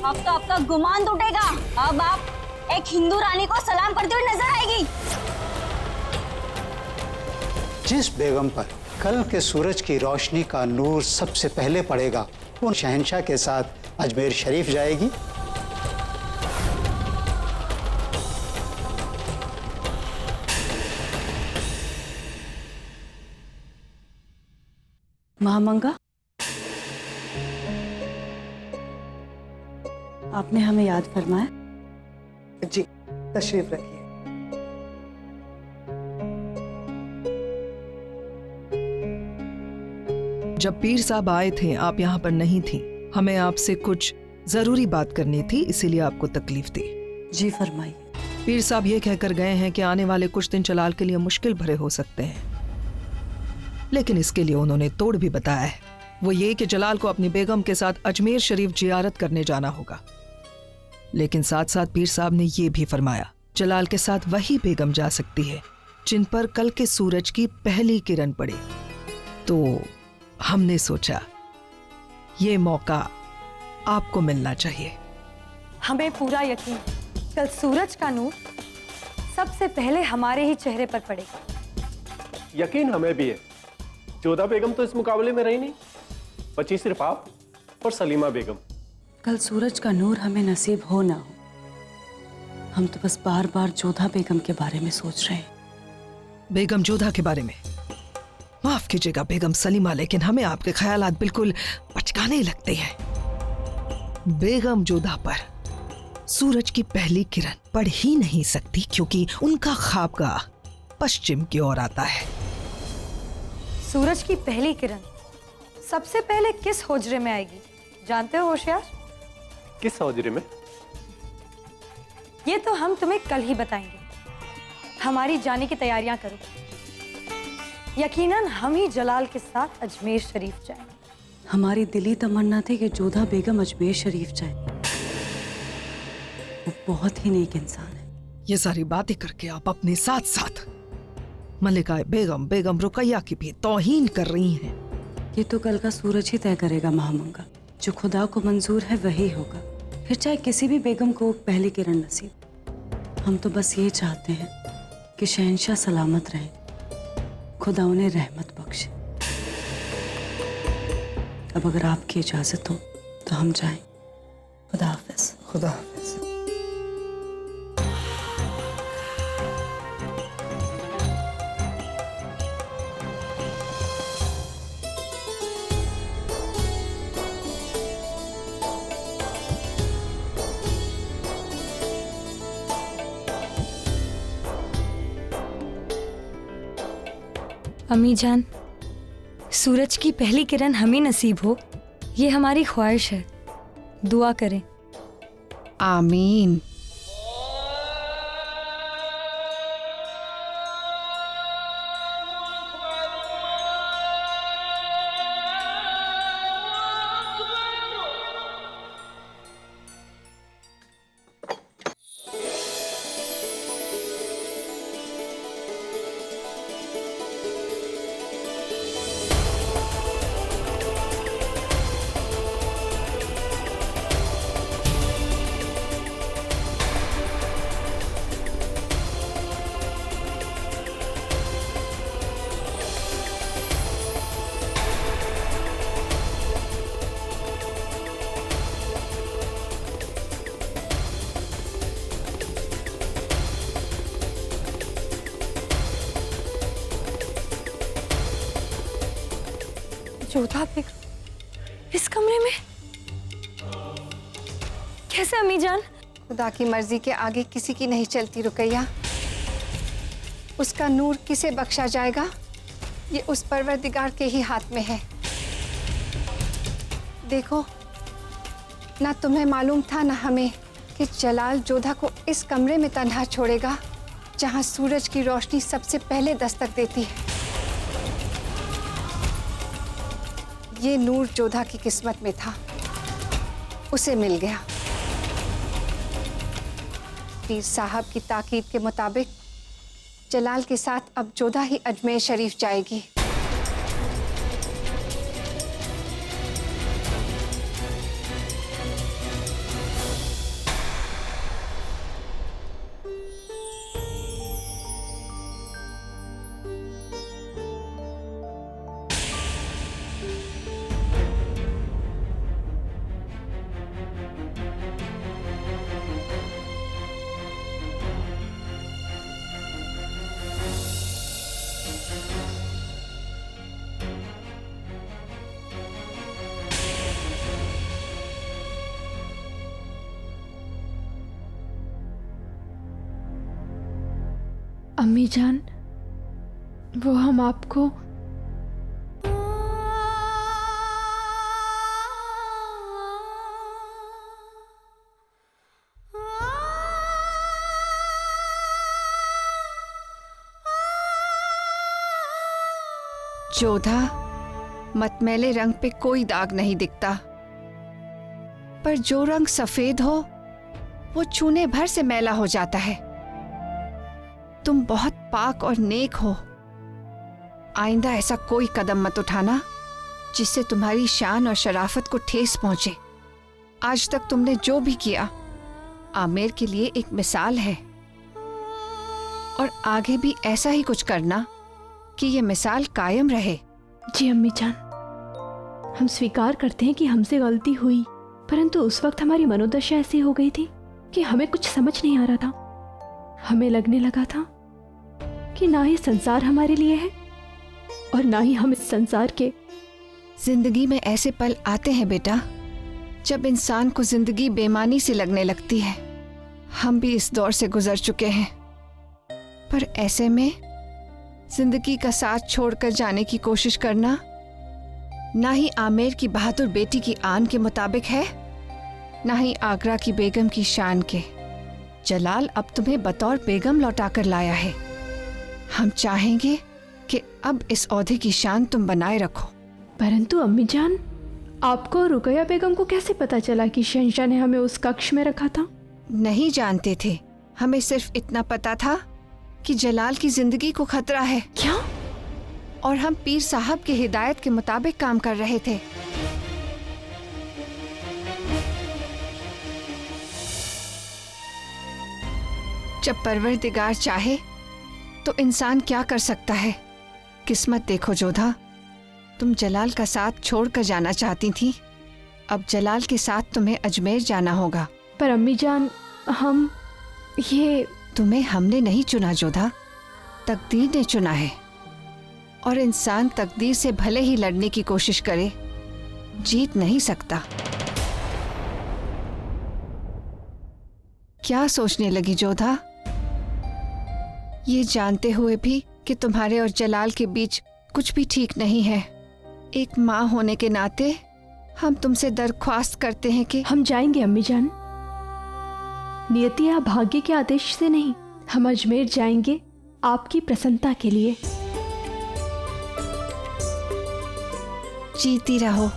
अब तो आपका गुमान टूटेगा। अब आप एक हिंदू रानी को सलाम करती हुई नजर आएगी। जिस बेगम पर कल के सूरज की रोशनी का नूर सबसे पहले पड़ेगा, वो शहंशाह के साथ अजमेर शरीफ जाएगी। महामंगा, आपने हमें याद फरमाया? जी, तशरीफ रखिए। जब पीर साहब आए थे आप यहाँ पर नहीं थी। हमें आपसे कुछ जरूरी बात करनी थी, इसीलिए आपको तकलीफ दी। जी फरमाइए। पीर साहब ये कहकर गए हैं कि आने वाले कुछ दिन जलाल के लिए मुश्किल भरे हो सकते हैं, लेकिन इसके लिए उन्होंने तोड़ भी बताया है। वो ये कि जलाल को अपनी बेगम के साथ अजमेर शरीफ जियारत करने जाना होगा, लेकिन साथ साथ पीर साहब ने ये भी फरमाया जलाल के साथ वही बेगम जा सकती है जिन पर कल के सूरज की पहली किरण पड़ी। तो हमने सोचा ये मौका आपको मिलना चाहिए। हमें पूरा यकीन कल सूरज का नूर सबसे पहले हमारे ही चेहरे पर पड़ेगा। यकीन हमें भी है। जोधा बेगम तो इस मुकाबले में रही नहीं, बची सिर्फ आप और सलीमा बेगम। कल सूरज का नूर हमें नसीब हो ना हो, हम तो बस बार बार जोधा बेगम के बारे में सोच रहे हैं। बेगम जोधा के बारे में? माफ कीजिएगा बेगम सलीमा, लेकिन हमें आपके ख्यालात बिल्कुल पचकाने लगते हैं। बेगम जोधा पर सूरज की पहली किरण पड़ ही नहीं सकती, क्योंकि उनका ख्वाबगाह पश्चिम की ओर आता है। सूरज की पहली किरण सबसे पहले किस होजरे में आएगी जानते हो होशियार? किस होजरे में? ये तो हम तुम्हें कल ही बताएंगे। हमारी जाने की तैयारियां करो। यकीनन हम ही जलाल के साथ अजमेर शरीफ जाएंगे। हमारी दिली तमन्ना थी कि जोधा बेगम अजमेर शरीफ जाए। वो बहुत ही नेक इंसान है। ये सारी बातें करके आप अपने साथ साथ मलिका बेगम, बेगम रुकैया की भी तौहीन कर रही हैं। ये तो कल का सूरज ही तय करेगा महामंगा। जो खुदा को मंजूर है वही होगा, फिर चाहे किसी भी बेगम को पहली किरण नसीब। हम तो बस ये चाहते हैं कि शहंशाह सलामत रहे, खुदा उन्हें रहमत बख्शे। अब अगर आपकी इजाजत हो तो हम जाएं। खुदा हाफिज। खुदा हाफिज। अम्मी जान, सूरज की पहली किरण हमें नसीब हो, ये हमारी ख्वाहिश है। दुआ करें। आमीन। जोधा बेगम इस कमरे में कैसे अम्मी जान? खुदा की मर्जी के आगे किसी की नहीं चलती रुकैया। उसका नूर किसे बख्शा जाएगा ये उस परवरदिगार के ही हाथ में है। देखो, ना तुम्हें मालूम था ना हमें कि जलाल जोधा को इस कमरे में तन्हा छोड़ेगा जहां सूरज की रोशनी सबसे पहले दस्तक देती है। ये नूर जोधा की किस्मत में था, उसे मिल गया। पीर साहब की ताकीद के मुताबिक जलाल के साथ अब जोधा ही अजमेर शरीफ जाएगी। अम्मी जान, वो हम आपको जोधा, मतमैले रंग पे कोई दाग नहीं दिखता, पर जो रंग सफेद हो वो छूने भर से मैला हो जाता है। तुम बहुत पाक और नेक हो। आइंदा ऐसा कोई कदम मत उठाना जिससे तुम्हारी शान और शराफत को ठेस पहुंचे। आज तक तुमने जो भी किया आमिर के लिए एक मिसाल है, और आगे भी ऐसा ही कुछ करना कि ये मिसाल कायम रहे। जी अम्मी जान, हम स्वीकार करते हैं कि हमसे गलती हुई, परंतु उस वक्त हमारी मनोदशा ऐसी हो गई थी कि हमें कुछ समझ नहीं आ रहा था। हमें लगने लगा था कि ना ही संसार हमारे लिए है और ना ही हम इस संसार के। जिंदगी में ऐसे पल आते हैं बेटा जब इंसान को जिंदगी बेमानी से लगने लगती है। हम भी इस दौर से गुजर चुके हैं, पर ऐसे में जिंदगी का साथ छोड़कर जाने की कोशिश करना ना ही आमिर की बहादुर बेटी की आन के मुताबिक है, ना ही आगरा की बेगम की शान के। जलाल अब तुम्हें बतौर बेगम लौटाकर लाया है। हम चाहेंगे कि अब इस ओहदे की शान तुम बनाए रखो। परंतु अम्मी जान, आपको और रुकैया बेगम को कैसे पता चला कि शहंशाह ने हमें उस कक्ष में रखा था? नहीं जानते थे, हमें सिर्फ इतना पता था कि जलाल की जिंदगी को खतरा है। क्या? और हम पीर साहब की हिदायत के मुताबिक काम कर रहे थे। जब परवरदिगार चाहे तो इंसान क्या कर सकता है। किस्मत देखो जोधा, तुम जलाल का साथ छोड़कर जाना चाहती थी, अब जलाल के साथ तुम्हें अजमेर जाना होगा। पर अम्मी जान, हम ये तुम्हें हमने नहीं चुना जोधा, तकदीर ने चुना है। और इंसान तकदीर से भले ही लड़ने की कोशिश करे, जीत नहीं सकता। क्या सोचने लगी जोधा? ये जानते हुए भी कि तुम्हारे और जलाल के बीच कुछ भी ठीक नहीं है। एक माँ होने के नाते हम तुमसे दरख्वास्त करते हैं कि हम जाएंगे अम्मी जान। नियति या भाग्य के आदेश से नहीं, हम अजमेर जाएंगे आपकी प्रसन्नता के लिए। जीती रहो।